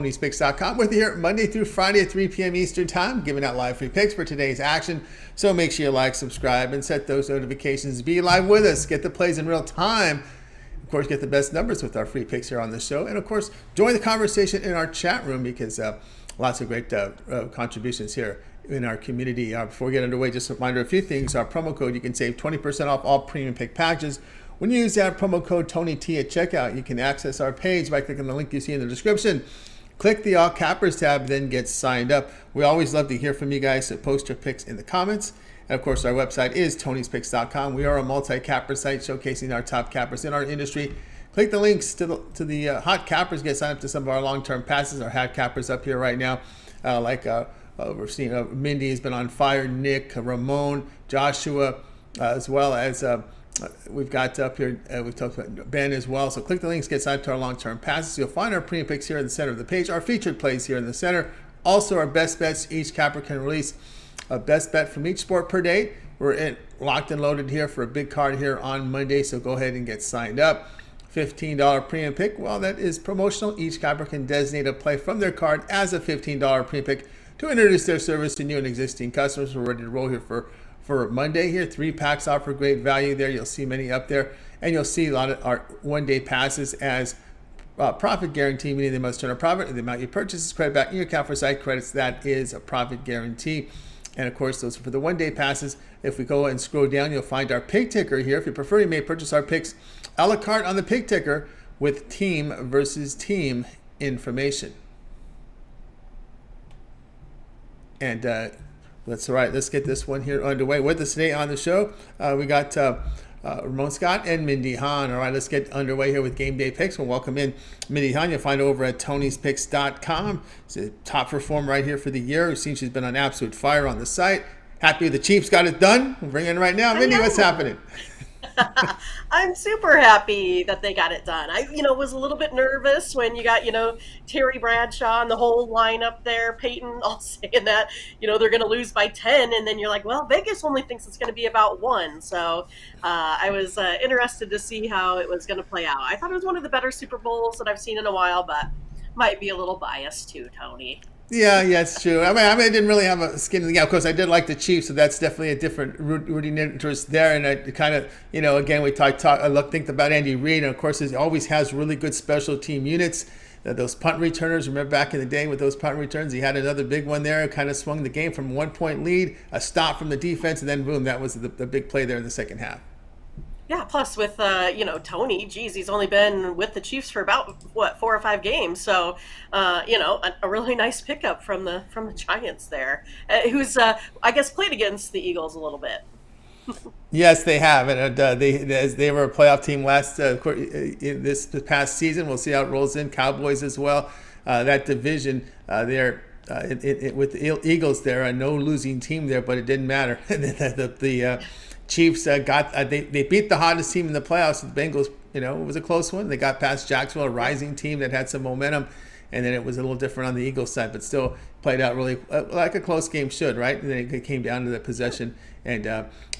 Tony'sPicks.com with you here Monday through Friday at 3 p.m. Eastern Time, giving out live free picks for today's action. So make sure you like, subscribe, and set those notifications. Be live with us. Get the plays in real time. Of course, get the best numbers with our free picks here on the show. And of course, join the conversation in our chat room because lots of great contributions here in our community. Before we get underway, just a reminder of a few things. Our promo code, you can save 20% off all premium pick packages. When you use that promo code TonyT at checkout, you can access our page by clicking the link you see in the description. Click the All Cappers tab, then get signed up. We always love to hear from you guys, so post your picks in the comments. And of course, our website is Tony'sPicks.com. We are a multi-capper site showcasing our top cappers in our industry. Click the links to the hot cappers, get signed up to some of our long-term passes, our hot cappers up here right now. We're seeing Mindy has been on fire, Nick, Ramon, Joshua, as well as we've got up here, we've talked about Ben as well. So click the links, get signed up to our long-term passes. You'll find our premium picks here in the center of the page, our featured plays here in the center. Also, our best bets. Each capper can release a best bet from each sport per day. We're locked and loaded here for a big card here on Monday, so go ahead and get signed up. $15 premium pick, well, that is promotional. Each capper can designate a play from their card as a $15 premium pick to introduce their service to new and existing customers. We're ready to roll here for Monday here. 3 packs offer great value there. You'll see many up there. And you'll see a lot of our one-day passes as profit guarantee, meaning they must turn a profit. And the amount you purchase is credit back in your account for site credits. That is a profit guarantee. And of course, those are for the one-day passes. If we go and scroll down, you'll find our pick ticker here. If you prefer, you may purchase our picks a la carte on the pick ticker with team versus team information. And that's all right. Let's get this one here underway. With us today on the show, we got Ramon Scott and Mindy Hahn. All right, let's get underway here with game day picks. We'll welcome in Mindy Hahn. You'll find her over at Tony'sPicks.com. She's a top performer right here for the year. We've seen she's been on absolute fire on the site. Happy the Chiefs got it done. We'll bring it in right now. Mindy, what's happening? I'm super happy that they got it done. I, was a little bit nervous when you got, Terry Bradshaw and the whole lineup there, Peyton all saying that, they're going to lose by 10. And then you're like, well, Vegas only thinks it's going to be about 1. So I was interested to see how it was going to play out. I thought it was one of the better Super Bowls that I've seen in a while, but might be a little biased too, Tony. Yeah, it's true. I mean, I didn't really have a skin in the game. Of course, I did like the Chiefs, so that's definitely a different rooting interest there. And I kind of, again, we think about Andy Reid, and of course, he always has really good special team units. Those punt returners, remember back in the day with those punt returns, he had another big one there, kind of swung the game from 1-point lead, a stop from the defense, and then boom, that was the big play there in the second half. Yeah, plus with, Tony, geez, he's only been with the Chiefs for about, 4 or 5 games. So, a really nice pickup from the Giants there, who's, I guess, played against the Eagles a little bit. Yes, they have. And they were a playoff team this past season. We'll see how it rolls in. Cowboys as well. That division there. With the Eagles there, a no losing team there, but it didn't matter. the Chiefs they beat the hottest team in the playoffs. The Bengals, it was a close one. They got past Jacksonville, a rising team that had some momentum, and then it was a little different on the Eagles side, but still played out really like a close game should, right? And then it came down to the possession, and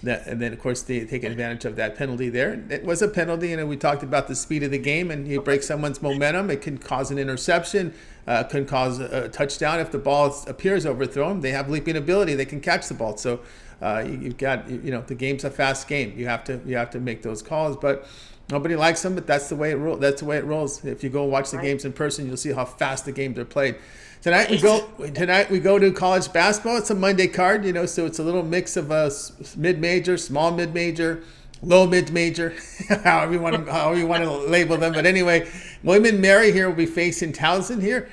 then of course they take advantage of that penalty there. It was a penalty, and we talked about the speed of the game, and you break someone's momentum, it can cause an interception, can cause a touchdown if the ball appears overthrown. They have leaping ability; they can catch the ball. So you've got the game's a fast game. You have to make those calls, but nobody likes them. But that's the way it rolls. That's the way it rolls. If you go watch the games in person, you'll see how fast the games are played. Tonight we go to college basketball. It's a Monday card, so it's a little mix of a mid-major, small mid-major, low mid-major, however you want to label them. But anyway, William and Mary here will be facing Towson here.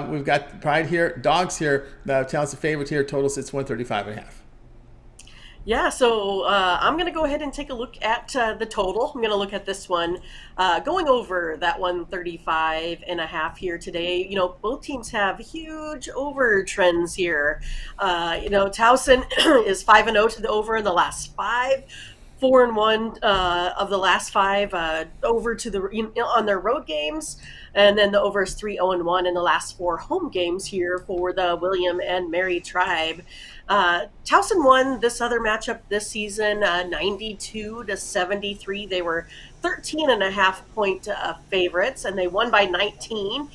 We've got Pride here, Dogs here. Towson favorite here. Total sits 135.5. Yeah, so I'm going to go ahead and take a look at the total. I'm going to look at this one going over that 135.5 here today. Both teams have huge over trends here. Towson is 5-0 to the over in the last 5. 4-1 of the last 5 over to the on their road games, and then the over is 3-0-1 in the last 4 home games here for the William and Mary tribe. Towson won this other matchup this season 92-73. They were 13.5 point favorites, and they won by 19.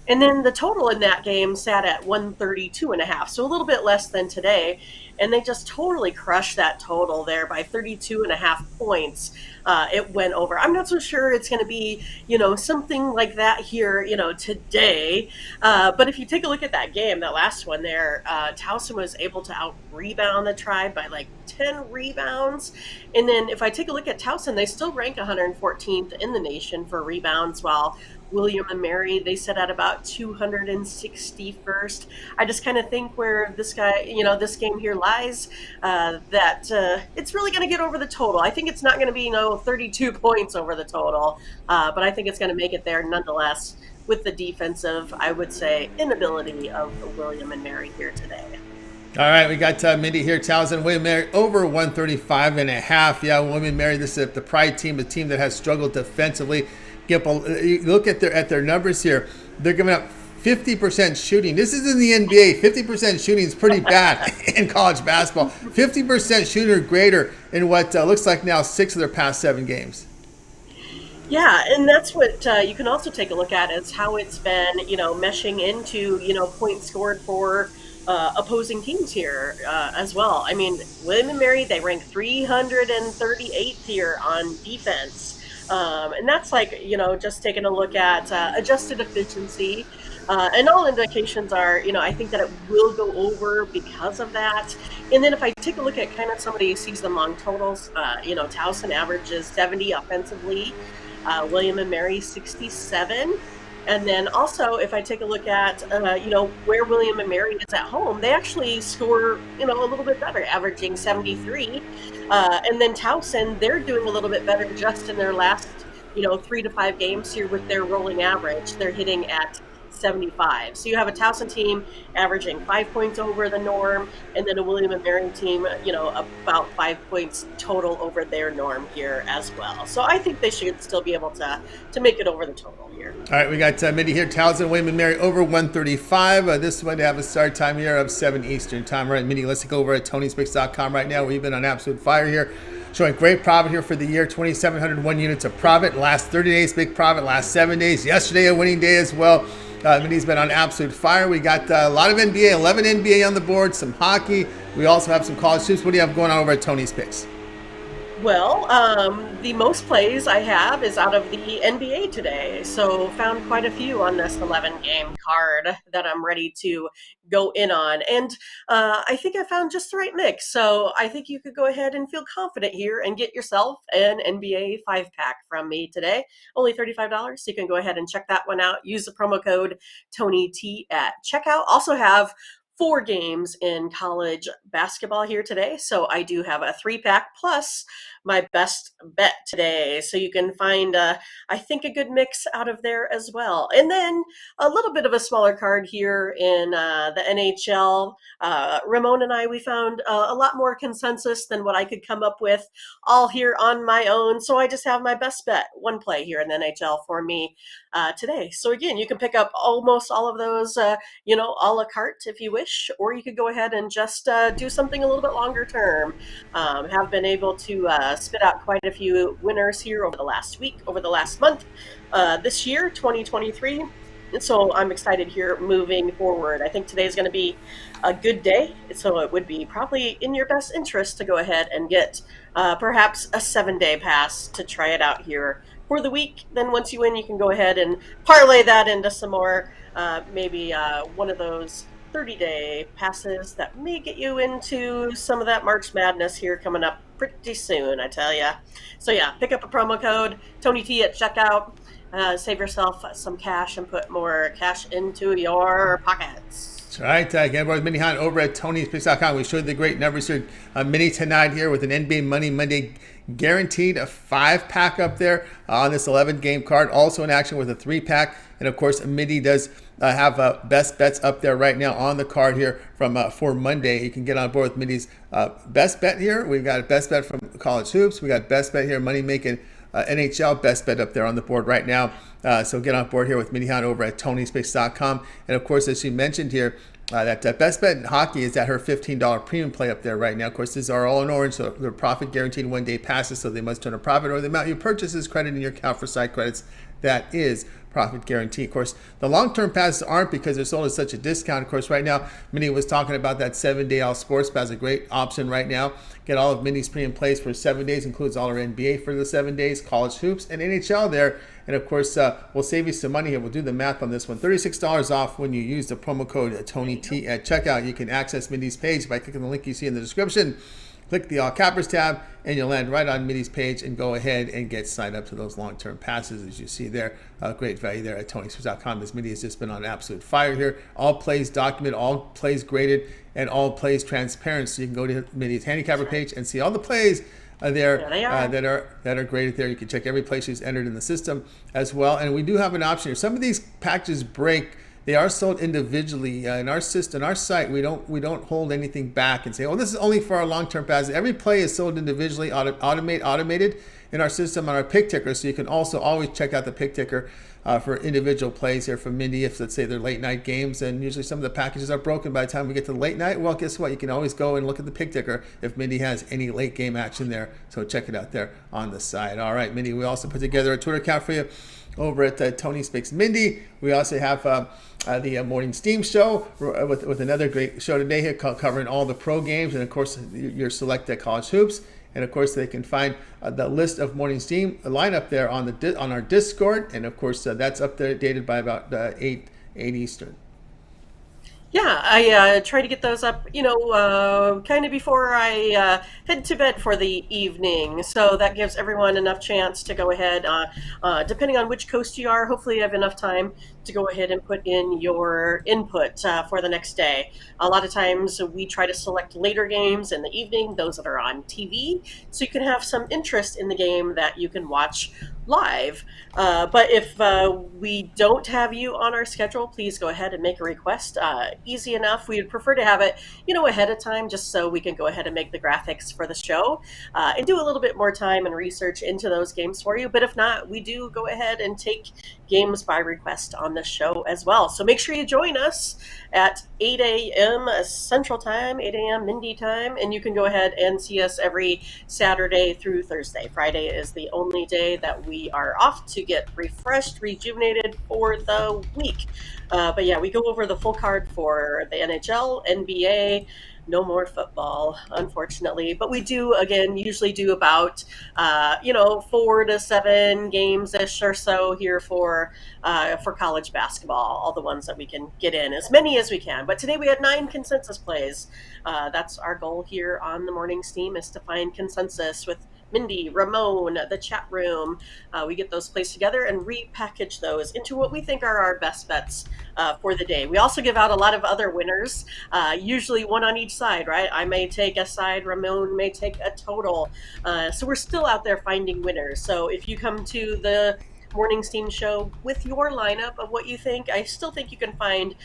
And then the total in that game sat at 132.5, so a little bit less than today. And they just totally crushed that total there by 32.5 points. It went over. I'm not so sure it's going to be, something like that here, today. But if you take a look at that game, that last one there, Towson was able to out rebound the Tribe by like 10 rebounds. And then if I take a look at Towson, they still rank 114th in the nation for rebounds, while William and Mary, they set at about 261st. I just kind of think where this game here lies, that it's really going to get over the total. I think it's not going to be 32 points over the total, but I think it's going to make it there nonetheless with the defensive, I would say, inability of the William and Mary here today. All right, we got Mindy here. Towson, William Mary over 135.5. Yeah, William Mary, this is the Pride team, a team that has struggled defensively. You look at their numbers here. They're giving up 50% shooting. This is in the NBA. 50% shooting is pretty bad in college basketball. 50% shooting or greater in what looks like now 6 of their past 7 games. Yeah, and that's what you can also take a look at is how it's been, meshing into, points scored for opposing teams here as well. I mean, William and Mary, they rank 338th here on defense. And that's like, just taking a look at adjusted efficiency. And all indications are, I think that it will go over because of that. And then if I take a look at kind of some of the season-long totals, Towson averages 70 offensively, William and Mary 67. And then also, if I take a look at, where William and Mary is at home, they actually score, a little bit better, averaging 73. And then Towson, they're doing a little bit better just in their last, 3 to 5 games here with their rolling average. They're hitting at 75. So you have a Towson team averaging 5 points over the norm, and then a William and Mary team, about 5 points total over their norm here as well. So I think they should still be able to make it over the total here. All right, we got Mindy here. Towson, William and Mary over 135. This one to have a start time here of 7 Eastern time. All right, Mindy, let's go over at Tony'sPicks.com right now. We've been on absolute fire here. Showing great profit here for the year, 2,701 units of profit. Last 30 days, big profit. Last 7 days, yesterday a winning day as well. Mindy's been on absolute fire. We got a lot of NBA, 11 NBA on the board, some hockey. We also have some college hoops. What do you have going on over at Tony's Picks? Well, the most plays I have is out of the NBA today. So found quite a few on this 11-game card that I'm ready to go in on. And I think I found just the right mix. So I think you could go ahead and feel confident here and get yourself an NBA 5-pack from me today. Only $35. So you can go ahead and check that one out. Use the promo code TonyT at checkout. Also have 4 games in college basketball here today. So I do have a 3-pack plus my best bet today. So you can find, I think, a good mix out of there as well. And then a little bit of a smaller card here in the NHL. Ramon and I, we found a lot more consensus than what I could come up with all here on my own. So I just have my best bet, one play here in the NHL for me today. So again, you can pick up almost all of those, a la carte if you wish, or you could go ahead and just do something a little bit longer term. Have been able to spit out quite a few winners here over the last week, over the last month, this year, 2023. So I'm excited here moving forward. I think today is going to be a good day. So it would be probably in your best interest to go ahead and get perhaps a 7-day pass to try it out here for the week. Then once you win, you can go ahead and parlay that into some more, maybe one of those 30-day passes that may get you into some of that March Madness here coming up pretty soon, I tell ya. So yeah, pick up a promo code, TonyT at checkout. Save yourself some cash and put more cash into your pockets. That's right. Again, we're with Mindy Hahn over at Tony'sPicks.com. We showed the great numbers here. Mindy tonight here with an NBA Money Monday guaranteed, a 5-pack up there on this 11-game card. Also in action with a 3-pack. And of course, Mindy does have best bets up there right now on the card here from for Monday. You can get on board with Mindy's best bet here. We've got a best bet from college hoops. We got best bet here, money making NHL best bet up there on the board right now. So get on board here with Mindy Hahn over at Tony'sPicks.com. And of course, as she mentioned here, that best bet in hockey is at her $15 premium play up there right now. Of course, these are all in orange, so they're profit guaranteed 1-day passes, so they must turn a profit, or the amount you purchase is credited in your account for site credits that is profit guarantee. Of course, the long-term passes aren't, because they're sold at such a discount. Of course, right now, Mindy was talking about that 7-day all sports pass, a great option right now. Get all of Mindy's premium plays for 7 days, includes all our NBA for the 7 days, college hoops, and NHL there. And of course, we'll save you some money here. We'll do the math on this one. $36 off when you use the promo code TonyT at checkout. You can access Mindy's page by clicking the link you see in the description. Click the All Cappers tab, and you'll land right on Mindy's page and go ahead and get signed up to those long-term passes, as you see there. Great value there at TonySports.com. This Mindy has just been on absolute fire here. All plays documented, all plays graded, and all plays transparent. So you can go to Mindy's handicapper page and see all the plays there that are graded there. You can check every play she's entered in the system as well. And we do have an option here. Some of these packages break. They are sold individually in our system, our site. We don't hold anything back and say, "Oh, this is only for our long-term passes." Every play is sold individually, automated in our system on our pick ticker. So you can also always check out the pick ticker for individual plays here from Mindy. If, let's say, they're late night games, and usually some of the packages are broken by the time we get to the late night. Well, guess what? You can always go and look at the pick ticker if Mindy has any late game action there. So check it out there on the side. All right, Mindy. We also put together a Twitter account for you over at Tony Speaks Mindy. We also have the Morning Steam Show with another great show today here, covering all the pro games, and of course your select college hoops. And of course they can find the list of Morning Steam lineup there on our Discord, and of course that's updated by about 8 Eastern. Yeah, I try to get those up, kind of before I head to bed for the evening. So that gives everyone enough chance to go ahead, depending on which coast you are, hopefully you have enough time to go ahead and put in your input for the next day. A lot of times we try to select later games in the evening, those that are on TV, so you can have some interest in the game that you can watch live. But if we don't have you on our schedule, please go ahead and make a request. Easy enough. We would prefer to have it, ahead of time, just so we can go ahead and make the graphics for the show and do a little bit more time and research into those games for you. But if not, we do go ahead and take games by request on the show as well. So make sure you join us at 8 a.m. Central Time, 8 a.m. Mindy time, and you can go ahead and see us every Saturday through Thursday. Friday is the only day that we are off to get refreshed, rejuvenated for the week. But yeah, we go over the full card for the NHL, NBA. No more football, unfortunately. But we do, again, usually do about, 4 to 7 games-ish or so here for college basketball, all the ones that we can get in, as many as we can. But today we had 9 consensus plays. That's our goal here on the Morning Steam, is to find consensus with Mindy, Ramon, the chat room. We get those plays together and repackage those into what we think are our best bets for the day. We also give out a lot of other winners, usually one on each side, right? I may take a side, Ramon may take a total. So we're still out there finding winners. So if you come to the Morning Steam Show with your lineup of what you think, I still think you can find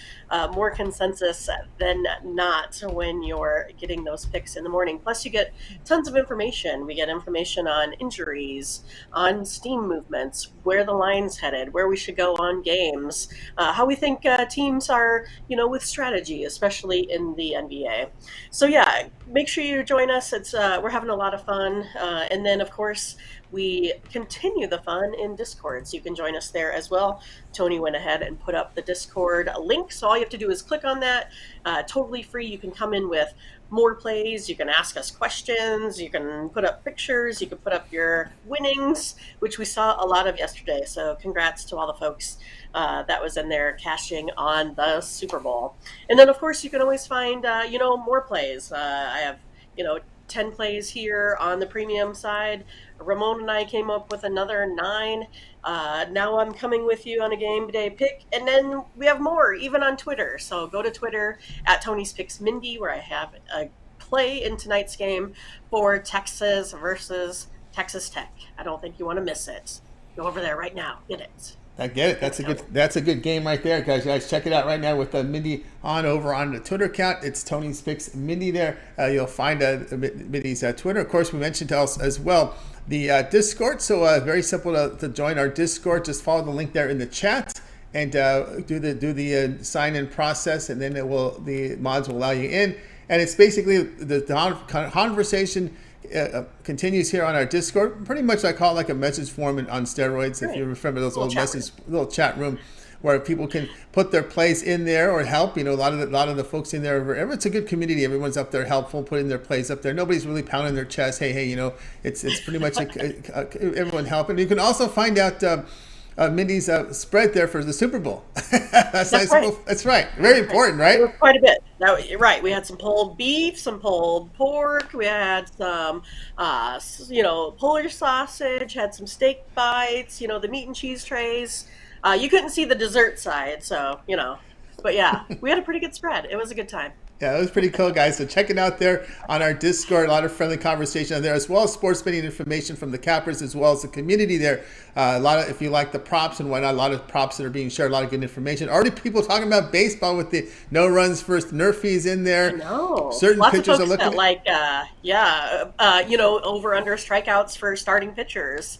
more consensus than not when you're getting those picks in the morning. Plus you get tons of information. We get information on injuries, on steam movements, where the line's headed, where we should go on games, how we think teams are, with strategy, especially in the NBA. So yeah, make sure you join us. It's we're having a lot of fun. And then of course, we continue the fun in Discord, so you can join us there as well. Tony went ahead and put up the Discord link, so all you have to do is click on that. Totally free. You can come in with more plays. You can ask us questions. You can put up pictures. You can put up your winnings, which we saw a lot of yesterday. So congrats to all the folks that was in there cashing on the Super Bowl. And then, of course, you can always find, more plays. I have, 10 plays here on the premium side. Ramon and I came up with another 9. Now I'm coming with you on a game day pick, and then we have more even on Twitter. So go to Twitter at Tony's Picks Mindy, where I have a play in tonight's game for Texas versus Texas Tech. I don't think you want to miss it. Go over there right now. Get it. I get it. That's a good game right there, guys. Check it out right now with Mindy over on the Twitter account. It's Tony's Picks Mindy there. You'll find Mindy's Twitter. Of course, we mentioned to us as well the Discord. So very simple to join our Discord. Just follow the link there in the chat and do the sign in process, and then the mods will allow you in. And it's basically the conversation continues here on our Discord. Pretty much, I call it like a message forum on steroids. If Right. you remember those Little old chat message, little chat room where people can put their plays in there or help. A lot of the folks in there. It's a good community. Everyone's up there helpful, putting their plays up there. Nobody's really pounding their chest. Hey, it's pretty much everyone helping. You can also find out. Mindy's spread there for the Super Bowl. That's That's nice. right. That's right. Very important, It right? was quite a bit. You're right. We had some pulled beef, some pulled pork. We had some, Polish sausage. Had some steak bites. The meat and cheese trays. You couldn't see the dessert side, so. But yeah, we had a pretty good spread. It was a good time. Yeah, it was pretty cool, guys. So check it out there on our Discord. A lot of friendly conversation on there, as well as sports betting information from the cappers, as well as the community there. If you like the props and whatnot, a lot of props that are being shared, a lot of good information. Already people talking about baseball with the no runs first Nerfies in there. I know. Certain Lots of pitchers are folks looking that like, over under strikeouts for starting pitchers.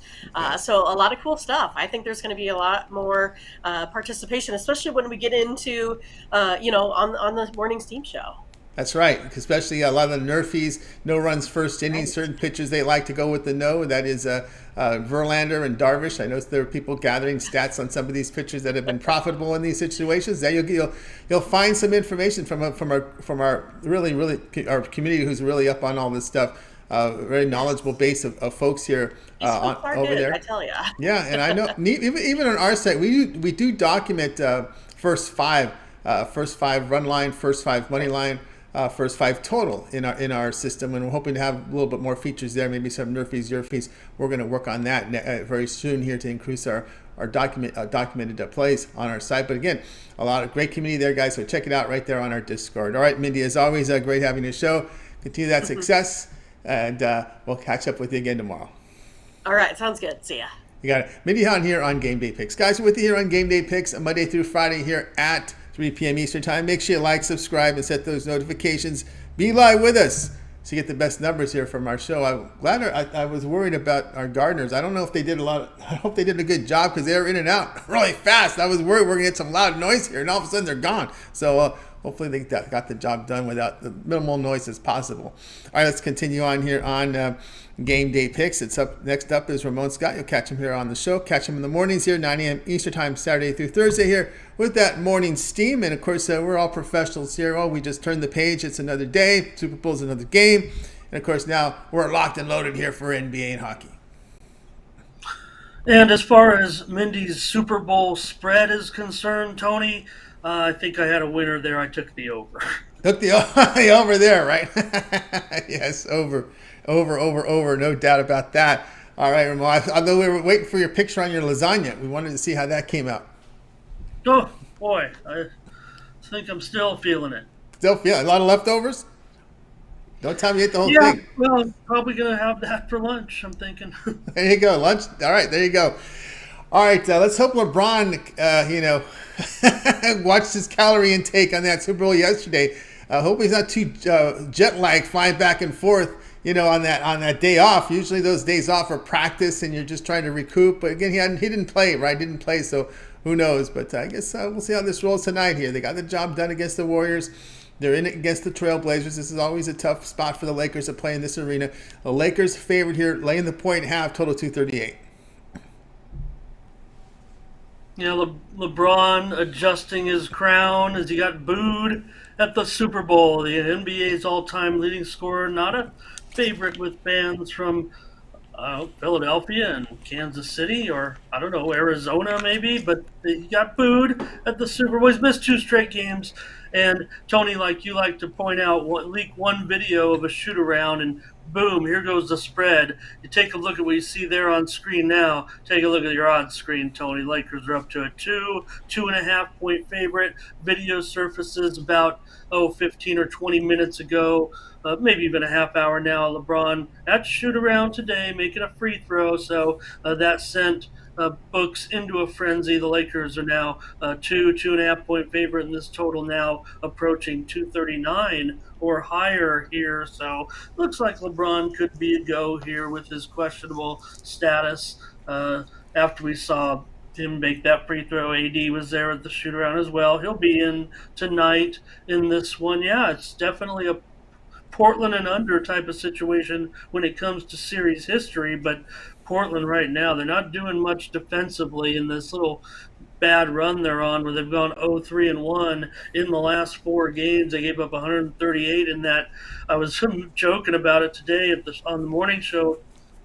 So a lot of cool stuff. I think there's going to be a lot more participation, especially when we get into, on the morning steam show. That's right, especially a lot of the Nerfies, no runs first inning, certain pitchers they like to go with the no. That is Verlander and Darvish. I know there are people gathering stats on some of these pitchers that have been profitable in these situations. There you'll find some information from our our community who's really up on all this stuff. Very knowledgeable base of folks here over there. I tell you. Yeah, and I know even on our site we do document first five run line, first five money line. First five total in our system, and we're hoping to have a little bit more features there, maybe some Nerfies, Yerfies. We're going to work on that very soon here to increase our documented plays on our site. But again, a lot of great community there, guys. So check it out right there on our Discord. All right, Mindy, as always, great having you show. Continue that success, and we'll catch up with you again tomorrow. All right, sounds good. See ya. You got it. Mindy Hahn here on Game Day Picks. Guys, we're with you here on Game Day Picks, Monday through Friday here at 3 p.m. Eastern Time. Make sure you like, subscribe, and set those notifications. Be live with us so you get the best numbers here from our show. I'm glad I was worried about our gardeners. I don't know if they did I hope they did a good job because they were in and out really fast. I was worried we're going to get some loud noise here, and all of a sudden they're gone. So hopefully they got the job done without the minimal noise as possible. All right, let's continue on here on Game Day Picks. Next up is Ramon Scott. You'll catch him here on the show. Catch him in the mornings here, 9 a.m. Eastern Time, Saturday through Thursday here with that morning steam. And of course, we're all professionals here. Oh, we just turned the page. It's another day. Super Bowl's another game. And of course, now we're locked and loaded here for NBA and hockey. And as far as Mindy's Super Bowl spread is concerned, Tony, I think I had a winner there. I took the over. Took the over there, right? Yes, over. No doubt about that. All right, Ramon. Although we were waiting for your picture on your lasagna, we wanted to see how that came out. Oh, boy. I think I'm still feeling it. Still feeling a lot of leftovers? Don't tell me you ate the whole Yeah, thing. well, I'm probably going to have that for lunch, I'm thinking. There you go. Lunch. All right, there you go. All right, let's hope LeBron, watched his calorie intake on that Super Bowl yesterday. Hope he's not too jet lagged flying back and forth, on that day off. Usually those days off are practice and you're just trying to recoup. But again, he didn't play, right? Didn't play, so who knows? But I guess we'll see how this rolls tonight here. They got the job done against the Warriors. They're in it against the Trailblazers. This is always a tough spot for the Lakers to play in this arena. The Lakers favored here, laying the point half, total 238. LeBron adjusting his crown as he got booed at the Super Bowl. The NBA's all-time leading scorer, not a favorite with fans from Philadelphia and Kansas City, or I don't know, Arizona maybe, but he got booed at the Super Bowl. He's missed 2 straight games. And Tony, like you like to point out, leak one video of a shoot around and boom, here goes the spread. You take a look at what you see there on screen now. Take a look at your odds screen, Tony. Lakers are up to a 2.5 point favorite. Video surfaces about 15 or 20 minutes ago, maybe even a half hour now. LeBron at shoot around today, making a free throw. So that sent books into a frenzy. The Lakers are now 2.5 point favorite, and this total now approaching 239 or higher here. So looks like LeBron could be a go here with his questionable status. After we saw him make that free throw, AD was there at the shoot-around as well. He'll be in tonight in this one. Yeah, it's definitely a Portland and under type of situation when it comes to series history, but Portland right now, they're not doing much defensively in this little bad run they're on where they've gone 0-3-1 in the last 4 games. They gave up 138 in that. I was joking about it today on the morning show,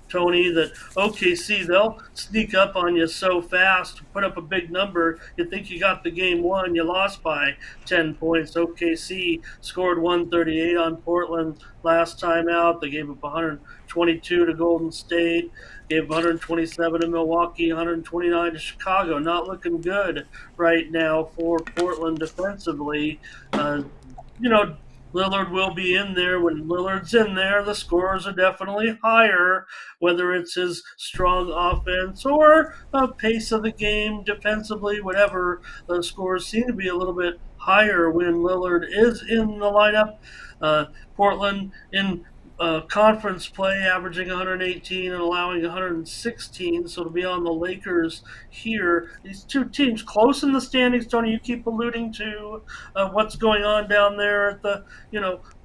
Tony, that OKC, they'll sneak up on you so fast, put up a big number. You think you got the game won, you lost by 10 points. OKC scored 138 on Portland last time out. They gave up 122 to Golden State, gave 127 to Milwaukee, 129 to Chicago. Not looking good right now for Portland defensively. You know, Lillard will be in there. When Lillard's in there, the scores are definitely higher, whether it's his strong offense or pace of the game defensively, whatever. The scores seem to be a little bit higher when Lillard is in the lineup. Portland in conference play, averaging 118 and allowing 116, so to be on the Lakers here. These two teams close in the standings. Tony, you keep alluding to what's going on down there at the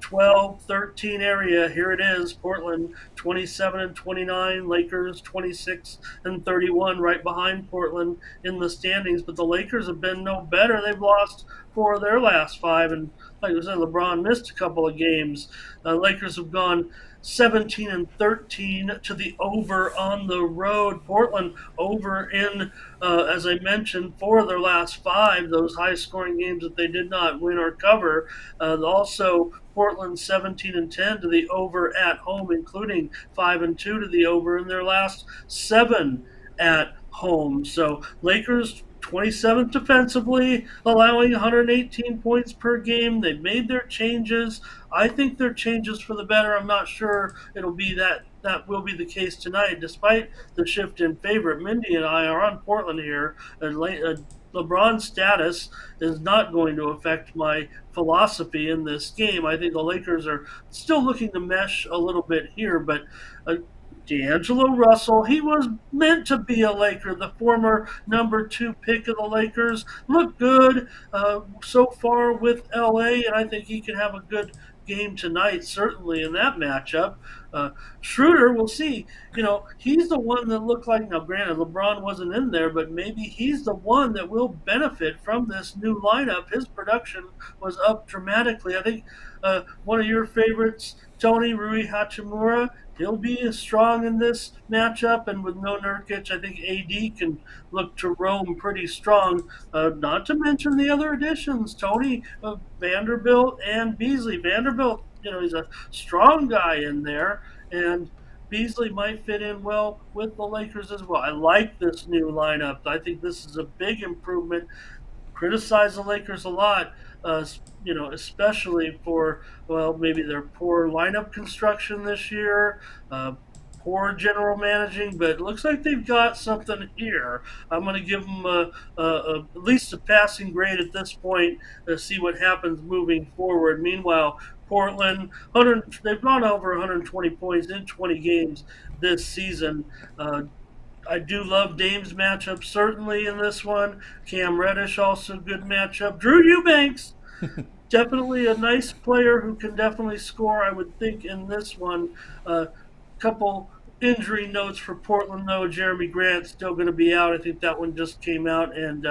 12, 13 area. Here it is: Portland 27 and 29, Lakers 26 and 31, right behind Portland in the standings. But the Lakers have been no better. They've lost 4 of their last 5, and like I said, LeBron missed a couple of games. Lakers have gone 17 and 13 to the over on the road. Portland over in, as I mentioned, 4 of their last 5, those high-scoring games that they did not win or cover. Also, Portland 17 and 10 to the over at home, including 5 and 2 to the over in their last 7 at home. So Lakers 27th defensively, allowing 118 points per game. They've made their changes. I think they're changes for the better. I'm not sure it'll be that will be the case tonight, despite the shift in favorite. Mindy and I are on Portland here. LeBron's status is not going to affect my philosophy in this game. I think the Lakers are still looking to mesh a little bit here, but D'Angelo Russell, he was meant to be a Laker, the former number 2 pick of the Lakers. Looked good so far with LA, and I think he can have a good game tonight, certainly in that matchup. Schroeder, we'll see. He's the one that looked like, now granted, LeBron wasn't in there, but maybe he's the one that will benefit from this new lineup. His production was up dramatically. I think one of your favorites, Tony, Rui Hachimura, he'll be strong in this matchup, and with no Nurkic, I think AD can look to roam pretty strong. Not to mention the other additions, Tony, Vanderbilt and Beasley. Vanderbilt, he's a strong guy in there, and Beasley might fit in well with the Lakers as well. I like this new lineup. I think this is a big improvement. Criticize the Lakers a lot, especially for, maybe their poor lineup construction this year, poor general managing, but it looks like they've got something here. I'm going to give them at least a passing grade at this point to see what happens moving forward. Meanwhile, Portland, they've gone over 120 points in 20 games this season. I do love Dame's matchup, certainly, in this one. Cam Reddish, also good matchup. Drew Eubanks, definitely a nice player who can definitely score, I would think, in this one. Couple injury notes for Portland, though. Jeremy Grant still going to be out. I think that one just came out. And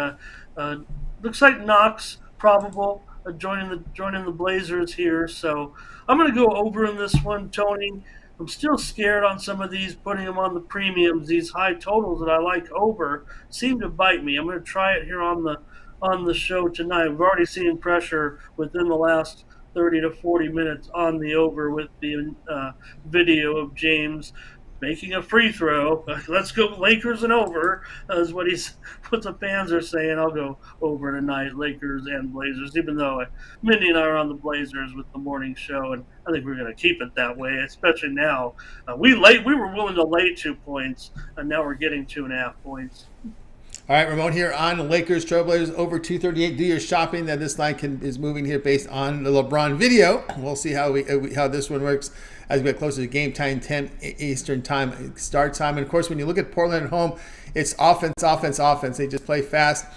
looks like Knox, probable, joining the Blazers here. So I'm going to go over in this one, Tony. I'm still scared on some of these, putting them on the premiums. These high totals that I like over seem to bite me. I'm going to try it here on the show tonight. We've already seen pressure within the last 30 to 40 minutes on the over with the video of James making a free throw. Let's go Lakers and over is what the fans are saying. I'll go over tonight, Lakers and Blazers, even though Mindy and I are on the Blazers with the morning show, and I think we're going to keep it that way, especially now. We were willing to lay 2 points, and now we're getting 2.5 points. All right, Ramon here on Lakers Trailblazers over 238. Do your shopping. That this line is moving here based on the LeBron video. We'll see how this one works as we get closer to game time, 10 Eastern time start time. And of course, when you look at Portland at home, it's offense. They just play fast.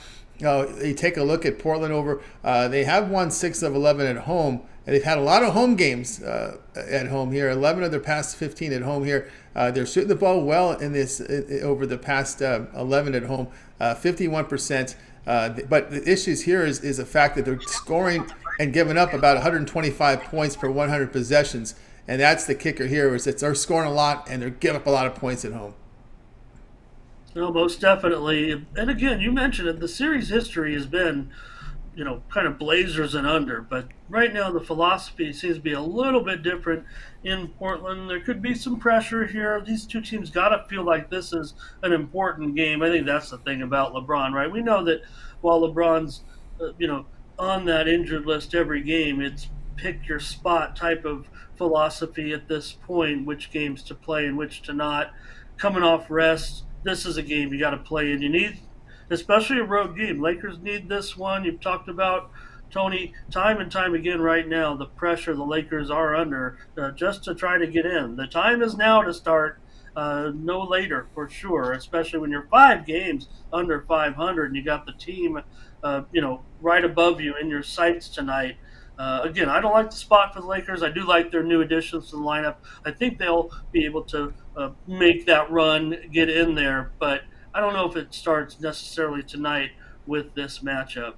You take a look at Portland over. They have won 6 of 11 at home, and they've had a lot of home games at home here. 11 of their past 15 at home here. They're shooting the ball well in this over the past 11 at home, 51%. But the issues here is the fact that they're scoring and giving up about 125 points per 100 possessions, and that's the kicker here. Is that they're scoring a lot and they're giving up a lot of points at home. No, most definitely. And again, you mentioned it. The series history has been, kind of Blazers and under. But right now, the philosophy seems to be a little bit different in Portland. There could be some pressure here. These two teams got to feel like this is an important game. I think that's the thing about LeBron, right? We know that while LeBron's, on that injured list every game, it's pick your spot type of philosophy at this point, which games to play and which to not. Coming off rest, this is a game you got to play, and you need, especially a road game. Lakers need this one. You've talked about, Tony, time and time again right now, the pressure the Lakers are under just to try to get in. The time is now to start, no later for sure, especially when you're 5 games under 500 and you got the team, right above you in your sights tonight. Again, I don't like the spot for the Lakers. I do like their new additions to the lineup. I think they'll be able to make that run, get in there, but I don't know if it starts necessarily tonight with this matchup.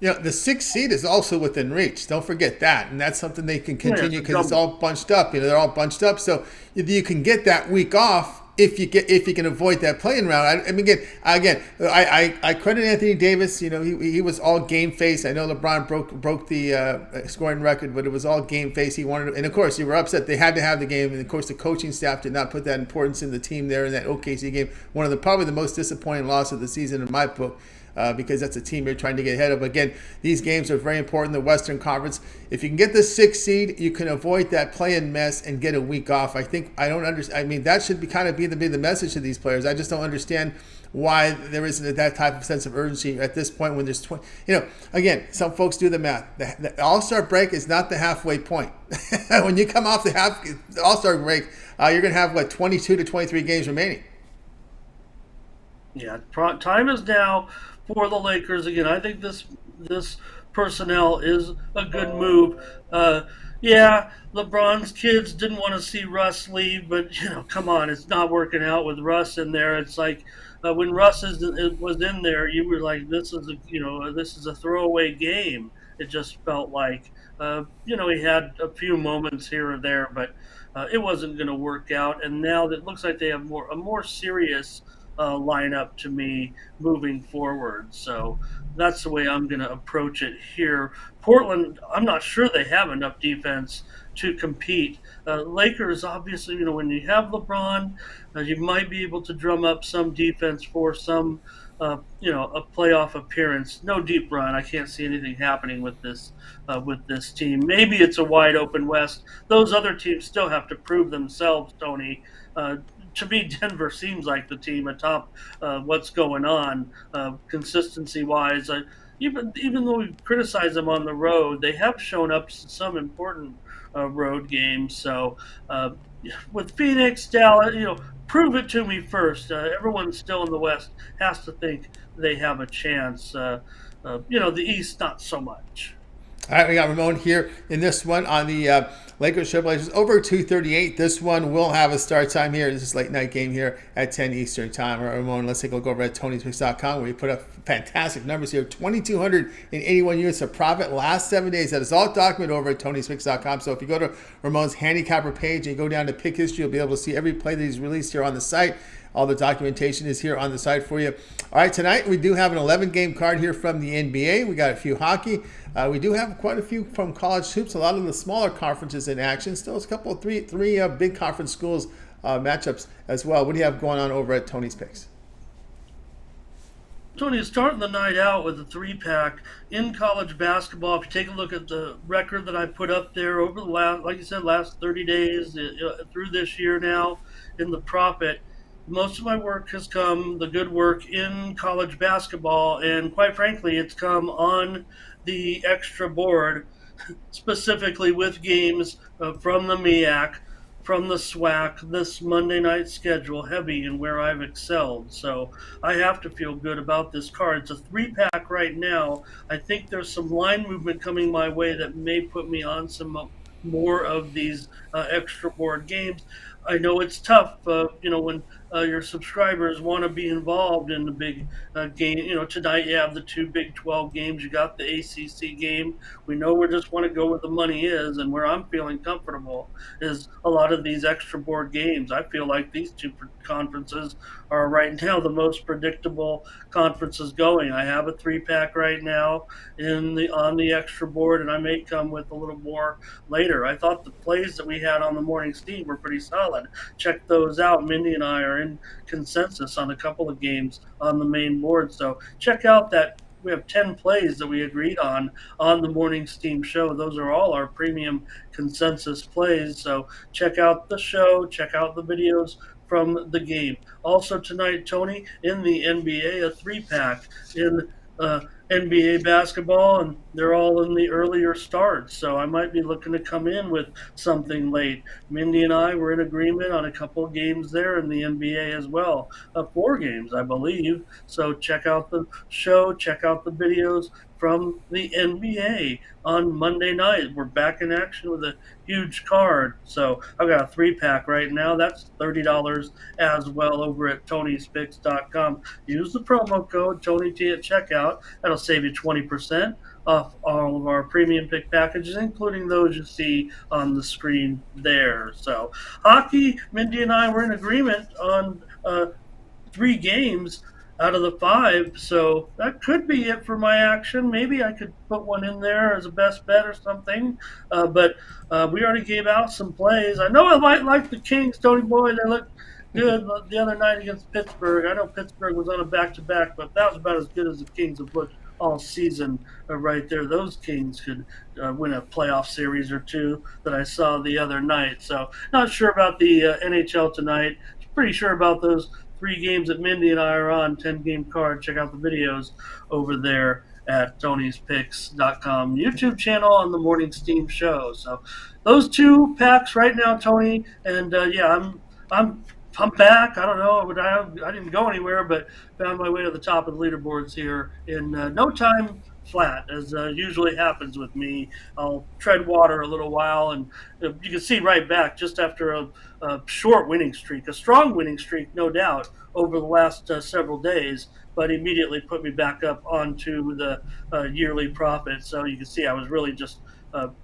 The 6th seed is also within reach. Don't forget that, and that's something they can continue because it's all bunched up. They're all bunched up, so you can get that week off if you can avoid that playing round. I mean, again, I credit Anthony Davis. He was all game face. I know LeBron broke the scoring record, but it was all game face. He wanted, and of course, you were upset. They had to have the game, and of course, the coaching staff did not put that importance in the team there in that OKC game. One of probably the most disappointing loss of the season in my book. Because that's a team you're trying to get ahead of. Again, these games are very important in the Western Conference. If you can get the 6th seed, you can avoid that play-in mess and get a week off. I don't understand. I mean, that should be the message to these players. I just don't understand why there isn't that type of sense of urgency at this point when there's 20. Again, some folks do the math. The All-Star break is not the halfway point. When you come off the All-Star break, you're going to have 22 to 23 games remaining. Yeah, time is now for the Lakers. Again, I think this personnel is a good move. LeBron's kids didn't want to see Russ leave, but come on, it's not working out with Russ in there. It's like when Russ was in there, you were like, this is a throwaway game. It just felt like he had a few moments here or there, but it wasn't going to work out. And now that it looks like they have a more serious lineup to me moving forward. So that's the way I'm going to approach it here. Portland, I'm not sure they have enough defense to compete. Lakers, obviously, when you have LeBron, you might be able to drum up some defense for some, a playoff appearance. No deep run. I can't see anything happening with this team. Maybe it's a wide open West. Those other teams still have to prove themselves, Tony. To me, Denver seems like the team atop what's going on consistency-wise. Even though we criticize them on the road, they have shown up to some important road games. So with Phoenix, Dallas, prove it to me first. Everyone still in the West has to think they have a chance. The East, not so much. All right, we got Ramon here in this one on the Lakers Trailblazers over 238. This one will have a start time here. This is a late night game here at 10 Eastern time. All right, Ramon, let's take a look over at Tony'sPicks.com where you put up fantastic numbers here. 2,281 units of profit last 7 days. That is all documented over at Tony'sPicks.com. So if you go to Ramon's handicapper page and you go down to pick history, you'll be able to see every play that he's released here on the site. All the documentation is here on the site for you. All right, tonight we do have an 11-game card here from the NBA. We got a few hockey. We do have quite a few from college hoops. A lot of the smaller conferences in action. Still, a couple of three big conference schools matchups as well. What do you have going on over at Tony's Picks? Tony is starting the night out with a 3-pack in college basketball. If you take a look at the record that I put up there over the last 30 days through this year now in the profit, most of my work has come, the good work, in college basketball, and quite frankly, it's come on the extra board, specifically with games from the MEAC from the SWAC, this Monday night schedule heavy and where I've excelled. So I have to feel good about this card. It's a 3-pack right now. I think there's some line movement coming my way that may put me on some more of these extra board games. I know it's tough, when your subscribers want to be involved in the big game. Tonight you have the two Big 12 games. You got the ACC game. We know we just want to go where the money is, and where I'm feeling comfortable is a lot of these extra board games. I feel like these two conferences are right now the most predictable conferences going. I have a 3-pack right now on the extra board, and I may come with a little more later. I thought the plays that we had on the morning steam were pretty solid. Check those out. Mindy and I are in consensus on a couple of games on the main board, so check out that. We have 10 plays that we agreed on the morning steam show. Those are all our premium consensus plays. So check out the show, check out the videos from the game. Also tonight, Tony, in the NBA, a 3-pack in NBA basketball, and they're all in the earlier starts. So I might be looking to come in with something late. Mindy and I were in agreement on a couple of games there in the NBA as well. 4 games, I believe. So check out the show, check out the videos from the NBA on Monday night. We're back in action with a huge card. So I've got a 3-pack right now. That's $30 as well over at Tony'sPicks.com. Use the promo code TonyT at checkout. That'll save you 20% off all of our premium pick packages, including those you see on the screen there. So hockey, Mindy and I were in agreement on 3 games out of the 5, so that could be it for my action. Maybe I could put one in there as a best bet or something, but we already gave out some plays. I know I might like the Kings, Tony Boy. They looked good the other night against Pittsburgh. I know Pittsburgh was on a back-to-back, but that was about as good as the Kings have looked all season right there. Those Kings could win a playoff series or 2 that I saw the other night. So not sure about the NHL tonight. Pretty sure about those 3 games that Mindy and I are on, 10-game card. Check out the videos over there at Tony'sPicks.com YouTube channel on the Morning Steam Show. So those 2 packs right now, Tony, and I'm back. I don't know, I didn't go anywhere, but found my way to the top of the leaderboards here in no time flat, as usually happens with me. I'll tread water a little while, and you can see right back just after a short winning streak, a strong winning streak, no doubt, over the last several days, but immediately put me back up onto the yearly profit. So you can see I was really just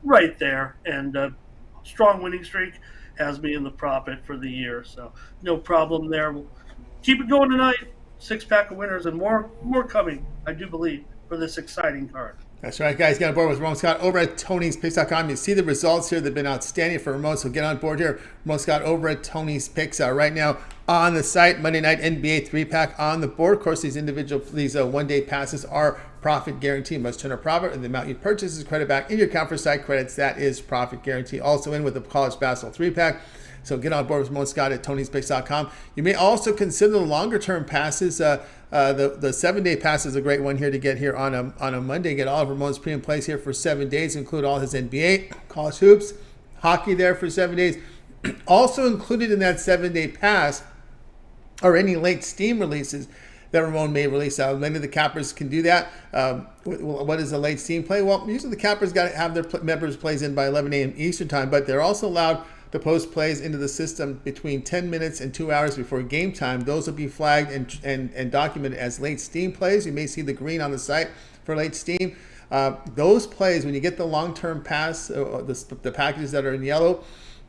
right there, and strong winning streak has me in the profit for the year. So no problem there. We'll keep it going tonight. 6-pack of winners and more coming, I do believe, for this exciting card. That's right, guys. Get on board with Ramon Scott over at Tony'sPicks.com. You see the results here. They've been outstanding for Ramon, so get on board here. Ramon Scott over at Tony's Picks right now on the site. Monday night NBA 3-pack on the board. Of course, these one-day passes are profit guarantee. Must turn a profit, and the amount you purchase is credit back in your account for site credits. That is profit guarantee. Also in with the college basketball 3-pack. So get on board with Ramon Scott at Tony'sPicks.com. You may also consider the longer-term passes. The 7-day pass is a great one here to get here on a Monday. Get all of Ramon's premium plays here for 7 days, include all his NBA, college hoops, hockey there for 7 days. Also included in that 7-day pass are any late Steam releases that Ramon may release. Many of the cappers can do that. What is a late Steam play? Well, usually the cappers got to have their members plays in by 11 a.m. Eastern time, but they're also allowed to post plays into the system between 10 minutes and 2 hours before game time. Those will be flagged and documented as late Steam plays. You may see the green on the site for late Steam. Those plays, when you get the long-term pass, the packages that are in yellow,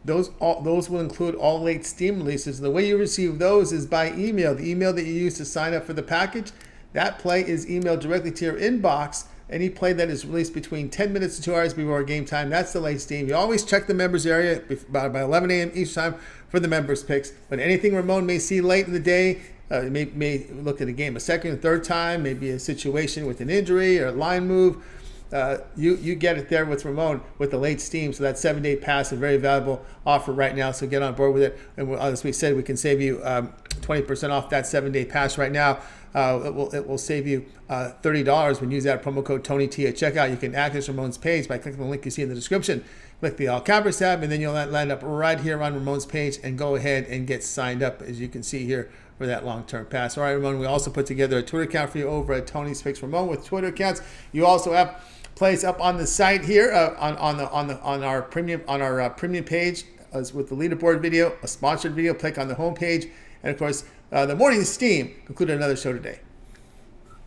those will include all late Steam releases. The way you receive those is by email. The email that you use to sign up for the package, that play is emailed directly to your inbox. Any play that is released between 10 minutes and 2 hours before game time, that's the late Steam. You always check the members area by 11 a.m. each time for the members picks. But anything Ramon may see late in the day, may look at a game a second or third time, maybe a situation with an injury or a line move, you get it there with Ramon with the late Steam. So that 7-day pass is a very valuable offer right now. So get on board with it. And as we said, we can save you 20% off that 7-day pass right now. it will save you $30 when you use that promo code TonyT at checkout. You can access Ramon's page by clicking the link you see in the description. Click the All Cappers tab, and then you'll land up right here on Ramon's page and go ahead and get signed up, as you can see here, for that long-term pass. All right, Ramon, we also put together a Twitter account for you over at Tony's Picks Ramon with Twitter accounts. You also have plays up on the site here on our premium page with the leaderboard video, a sponsored video. Click on the home page, and of course, the morning steam concluded another show today.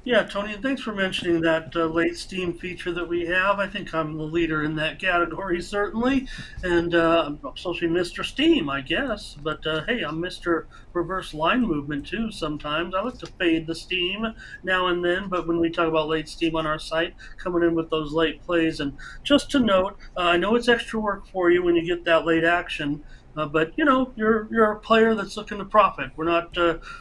Yeah, Tony, and thanks for mentioning that late Steam feature that we have. I think I'm the leader in that category, certainly. And I'm supposed to be Mr. Steam, I guess. But hey, I'm Mr. Reverse Line Movement, too, sometimes. I like to fade the steam now and then. But when we talk about late Steam on our site, coming in with those late plays. And just to note, I know it's extra work for you when you get that late action. But, you know, you're a player that's looking to profit. We're not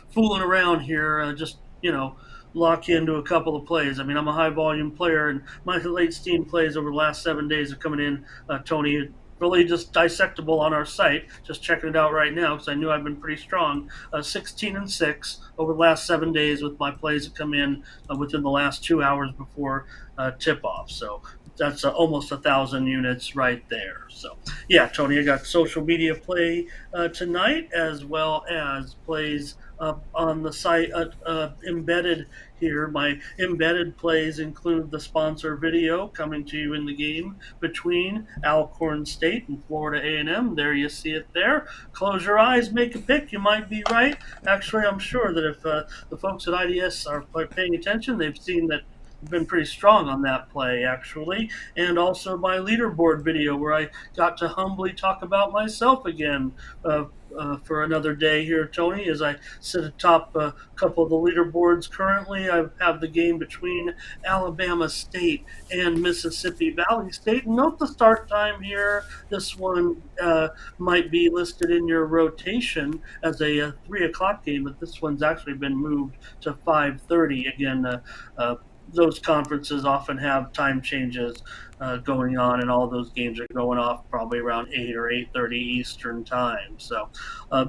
fooling around here, just, you know, lock you into a couple of plays. I mean, I'm a high volume player, and my late Steam plays over the last 7 days are coming in, Tony, really just dissectable on our site. Just checking it out right now because I knew I've been pretty strong. 16-6 over the last 7 days with my plays that come in within the last 2 hours before tip off. So that's almost 1,000 units right there. So yeah, Tony, I got social media play tonight, as well as plays up on the site embedded here. My embedded plays include the sponsor video coming to you in the game between Alcorn State and Florida A&M. There you see it there. Close your eyes, make a pick. You might be right. Actually, I'm sure that if the folks at IDS are paying attention, they've seen that I've been pretty strong on that play, actually. And also my leaderboard video where I got to humbly talk about myself again for another day here, Tony, as I sit atop a couple of the leaderboards currently. I have the game between Alabama State and Mississippi Valley State. Note the start time here. This one might be listed in your rotation as a 3 o'clock game, but this one's actually been moved to 5:30. Again, those conferences often have time changes going on, and all those games are going off probably around 8 or 8:30 Eastern time. So,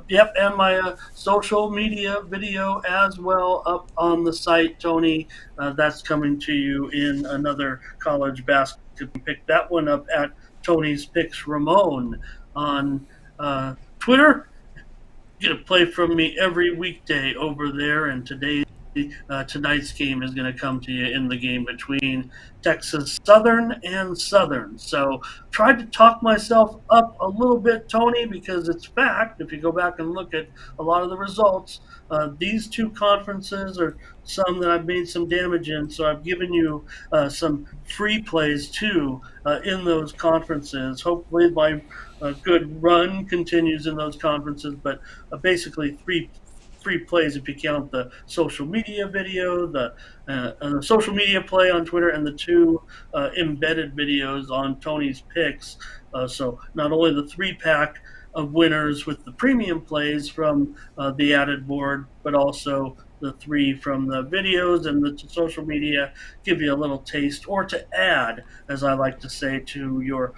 yep, and my social media video as well up on the site, Tony. That's coming to you in another college basketball. Pick that one up at Tony's Picks Ramon on Twitter. Get a play from me every weekday over there, and tonight's game is going to come to you in the game between Texas Southern and Southern. So tried to talk myself up a little bit, Tony, because it's fact. If you go back and look at a lot of the results, these two conferences are some that I've made some damage in. So I've given you some free plays too in those conferences. Hopefully my good run continues in those conferences, but basically three plays if you count the social media video, the social media play on Twitter, and the 2 embedded videos on Tony's Picks. So not only the 3-pack of winners with the premium plays from the added board, but also the 3 from the videos and the social media give you a little taste, or to add, as I like to say, to your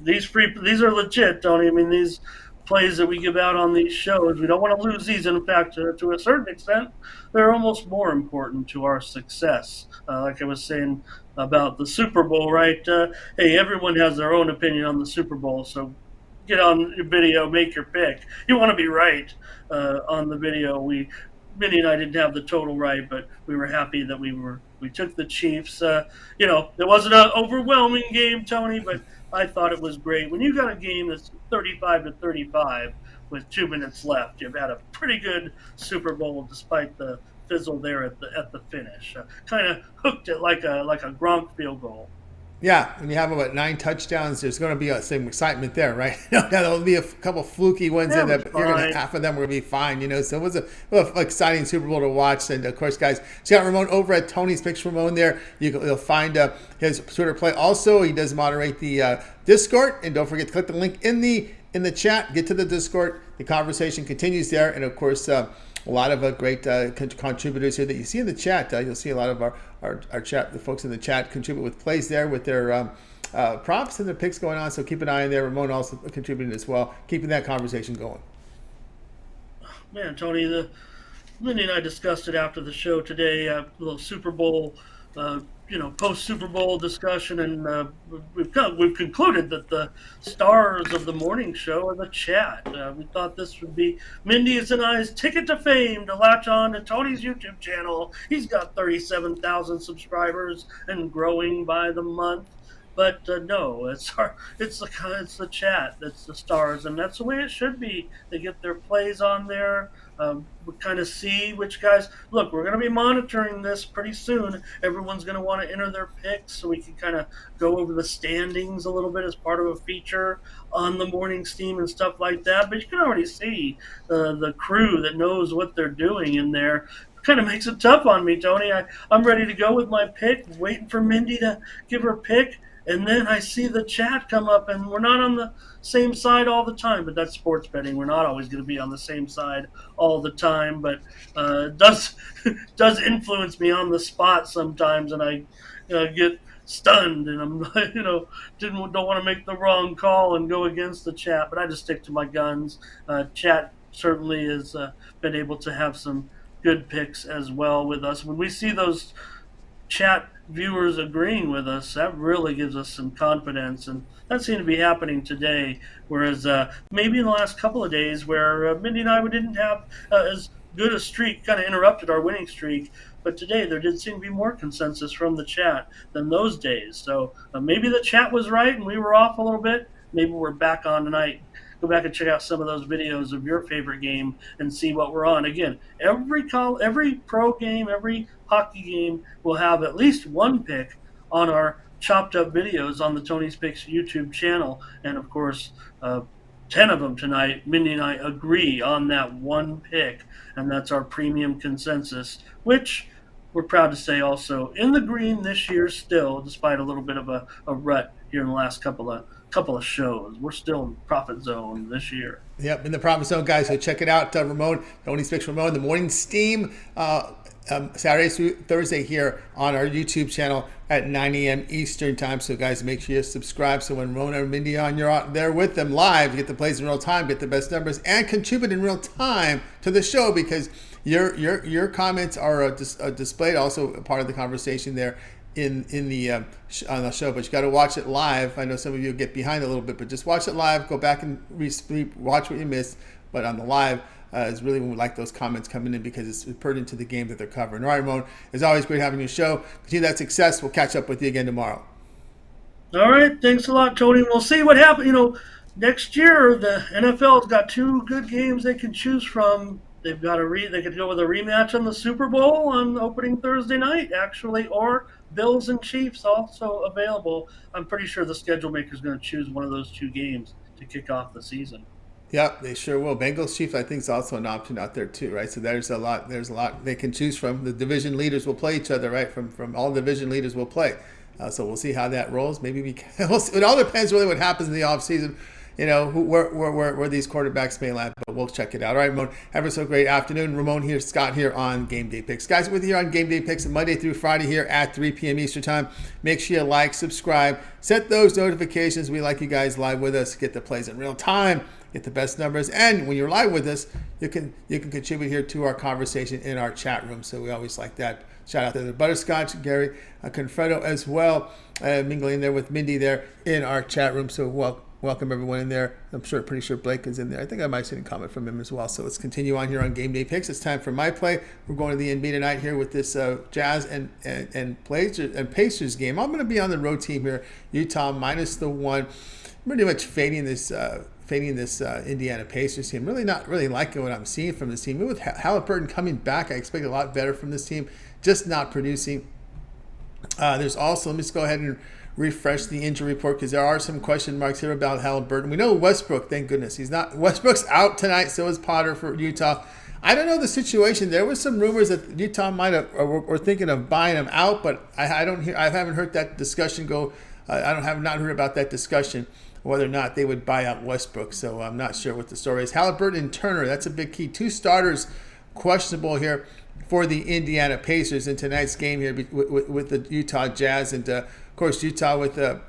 these are legit, Tony. I mean, these plays that we give out on these shows, we don't want to lose these. In fact, to a certain extent, they're almost more important to our success. Like I was saying about the Super Bowl, right? Hey, everyone has their own opinion on the Super Bowl, so get on your video, make your pick. You want to be right on the video. Mindy and I didn't have the total right, but we were happy that we took the Chiefs. You know, it wasn't an overwhelming game, Tony, but I thought it was great. When you got a game that's 35-35 with 2 minutes left, you've had a pretty good Super Bowl despite the fizzle there at the finish. Kind of hooked it like a Gronk field goal. Yeah, when you have about 9 touchdowns, there's going to be some excitement there, right? There'll be a couple fluky ones in there, but half of them will be fine, you know. So it was a exciting Super Bowl to watch. And of course, guys, check out Ramon over at Tony's Picks Ramon there. You'll find his Twitter play. Also, he does moderate the Discord, and don't forget to click the link in the chat. Get to the Discord. The conversation continues there, and of course, a lot of great contributors here that you see in the chat. You'll see a lot of our chat, the folks in the chat contribute with plays there with their props and their picks going on. So keep an eye on there. Ramon also contributing as well, keeping that conversation going. Man, Tony, Mindy and I discussed it after the show today. A little Super Bowl, post Super Bowl discussion, and we've concluded that the stars of the morning show are the chat. We thought this would be Mindy's and I's ticket to fame to latch on to Tony's YouTube channel. He's got 37,000 subscribers and growing by the month. But no, it's the chat that's the stars, and that's the way it should be. They get their plays on there. We kind of see which guys. Look, we're going to be monitoring this pretty soon. Everyone's going to want to enter their picks, so we can kind of go over the standings a little bit as part of a feature on the morning steam and stuff like that. But you can already see the crew that knows what they're doing in there. Kind of makes it tough on me, Tony. I'm ready to go with my pick, waiting for Mindy to give her pick. And then I see the chat come up, and we're not on the same side all the time. But that's sports betting. We're not always going to be on the same side all the time. But it does influence me on the spot sometimes, and I get stunned, and I'm don't want to make the wrong call and go against the chat. But I just stick to my guns. Chat certainly has been able to have some good picks as well with us. When we see those chat viewers agreeing with us, that really gives us some confidence, and that seemed to be happening today, whereas maybe in the last couple of days where Mindy and I didn't have as good a streak, kind of interrupted our winning streak, but today there did seem to be more consensus from the chat than those days. So maybe the chat was right and we were off a little bit. Maybe we're back on tonight. Go back and check out some of those videos of your favorite game and see what we're on. Again, every pro game, every hockey game will have at least one pick on our chopped up videos on the Tony's Picks YouTube channel. And of course, 10 of them tonight, Mindy and I agree on that one pick, and that's our premium consensus, which we're proud to say also in the green this year still, despite a little bit of a rut here in the last couple of shows. We're still in profit zone this year. Yep, in the profit zone, guys. So check it out. Ramon, Tony's Picks Ramon, the morning steam, Saturday through Thursday here on our YouTube channel at 9 a.m. Eastern time. So guys, make sure you subscribe. So when Ramon and Mindy on, you're out there with them live, get the plays in real time, get the best numbers, and contribute in real time to the show, because your comments are displayed, also a part of the conversation there in the on the show. But you got to watch it live. I know some of you get behind a little bit, but just watch it live. Go back and watch what you missed. But on the live is really when we like those comments coming in, because it's pertinent to the game that they're covering. All right, Ramon, it's always great having you on the show. Continue that success. We'll catch up with you again tomorrow. All right, thanks a lot, Tony. We'll see what happens. Next year the NFL's got two good games they can choose from. They've got they could go with a rematch on the Super Bowl on opening Thursday night, actually, or Bills and Chiefs also available. I'm pretty sure the schedule maker is going to choose one of those two games to kick off the season. Yep, they sure will. Bengals Chiefs, I think, is also an option out there too, right? So there's a lot they can choose from. The division leaders will play each other, right? From all division leaders will play. So we'll see how that rolls. Maybe it all depends really what happens in the offseason. Where these quarterbacks may land, but we'll check it out. All right, Ramon, have a so great afternoon. Ramon here, Scott here on Game Day Picks. Guys, with you here on Game Day Picks Monday through Friday here at 3 p.m. Eastern Time. Make sure you like, subscribe, set those notifications. We like you guys live with us. Get the plays in real time, get the best numbers, and when you're live with us, you can contribute here to our conversation in our chat room. So we always like that. Shout out to the Butterscotch, Gary Confredo as well, mingling there with Mindy there in our chat room. So welcome everyone in there. I'm pretty sure Blake is in there. I think I might see a comment from him as well. So let's continue on here on Game Day Picks. It's time for my play. We're going to the NBA tonight here with this Jazz and Pacers game. I'm going to be on the road team here. Utah minus the 1. I'm pretty much fading this Indiana Pacers team. Not really liking what I'm seeing from this team. Even with Halliburton coming back, I expect a lot better from this team. Just not producing. There's also, let me just go ahead and refresh the injury report, because there are some question marks here about Halliburton. We know Westbrook, thank goodness he's not. Westbrook's out tonight, so is Potter for Utah. I don't know the situation. There was some rumors that Utah might have or thinking of buying him out, but I haven't heard that discussion go. I have not heard about that discussion, whether or not they would buy out Westbrook. So I'm not sure what the story is. Halliburton and Turner, that's a big key. Two starters questionable here for the Indiana Pacers in tonight's game here with the Utah Jazz, and of course Utah with the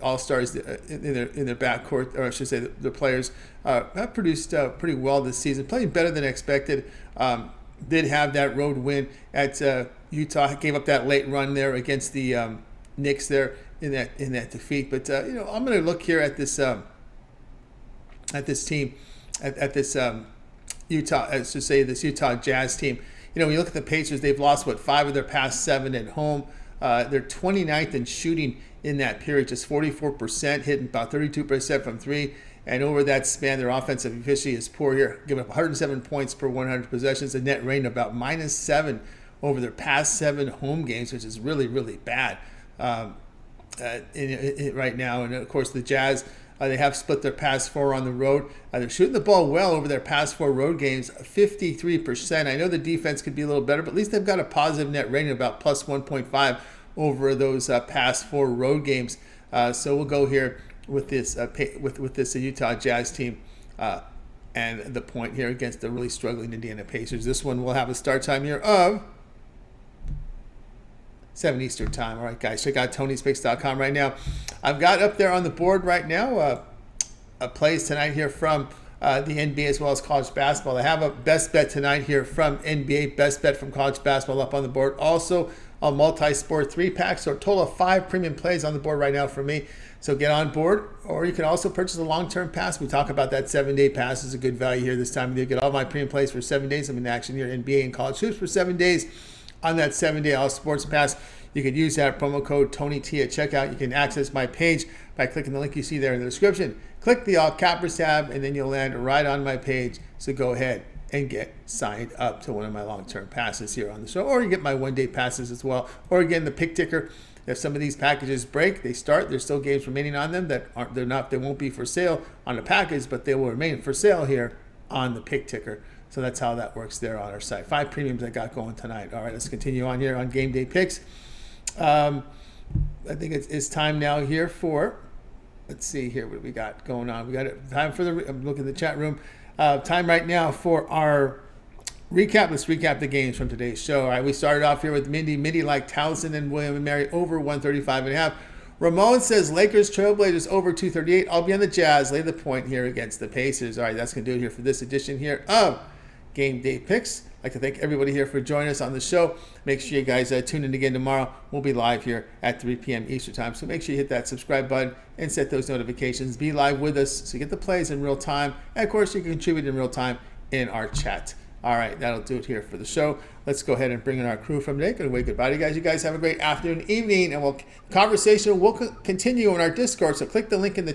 all-stars in their backcourt, or I should say the players have produced pretty well this season, playing better than expected. did have that road win at Utah. Gave up that late run there against the Knicks there in that defeat. But I'm going to look here at this team, at this Utah, as to say this Utah Jazz team. When you look at the Pacers, they've lost 5 of their past 7 at home. They're 29th in shooting in that period, just 44%, hitting about 32% from 3. And over that span, their offensive efficiency is poor here, giving up 107 points per 100 possessions, a net rating of about -7 over their past 7 home games, which is really, really bad right now. And of course, the Jazz, they have split their past 4 on the road. They're shooting the ball well over their past 4 road games, 53%. I know the defense could be a little better, but at least they've got a positive net rating of about plus 1.5 over those past 4 road games. So we'll go here with this with this Utah Jazz team and the point here against the really struggling Indiana Pacers. This one will have a start time here of 7 Eastern time. All right, guys, check out Tony'sPicks.com right now. I've got up there on the board right now plays tonight here from the NBA as well as college basketball. I have a best bet tonight here from NBA, best bet from college basketball up on the board. Also a multi-sport 3-pack, so a total of 5 premium plays on the board right now for me. So get on board, or you can also purchase a long-term pass. We talk about that 7-day pass is a good value here this time of year. Get all my premium plays for 7 days. I'm in action here, NBA and college hoops for 7 days. On that 7-day all sports pass, you can use that promo code TonyT at checkout. You can access my page by clicking the link you see there in the description. Click the all cappers tab, and then you'll land right on my page. So go ahead and get signed up to one of my long-term passes here on the show, or you get my 1-day passes as well. Or again, the pick ticker. If some of these packages break, they start. There's still games remaining on them that they won't be for sale on the package, but they will remain for sale here on the pick ticker. So that's how that works there on our site. 5 premiums I got going tonight. All right, let's continue on here on game day picks. I think it's time now here for, let's see here what we got going on. We got time for I'm looking at the chat room. Time right now for our recap. Let's recap the games from today's show. All right, we started off here with Mindy. Mindy liked Towson and William and Mary over 135.5. Ramon says Lakers Trailblazers over 238. I'll be on the Jazz. Lay the point here against the Pacers. All right, that's going to do it here for this edition here of Game Day Picks. I'd like to thank everybody here for joining us on the show. Make sure you guys tune in again tomorrow. We'll be live here at 3 p.m. Eastern time. So make sure you hit that subscribe button and set those notifications. Be live with us so you get the plays in real time. And of course, you can contribute in real time in our chat. All right, that'll do it here for the show. Let's go ahead and bring in our crew from today. Going to wave goodbye to you guys. You guys have a great afternoon, evening, and conversation will continue on our Discord. So click the link in the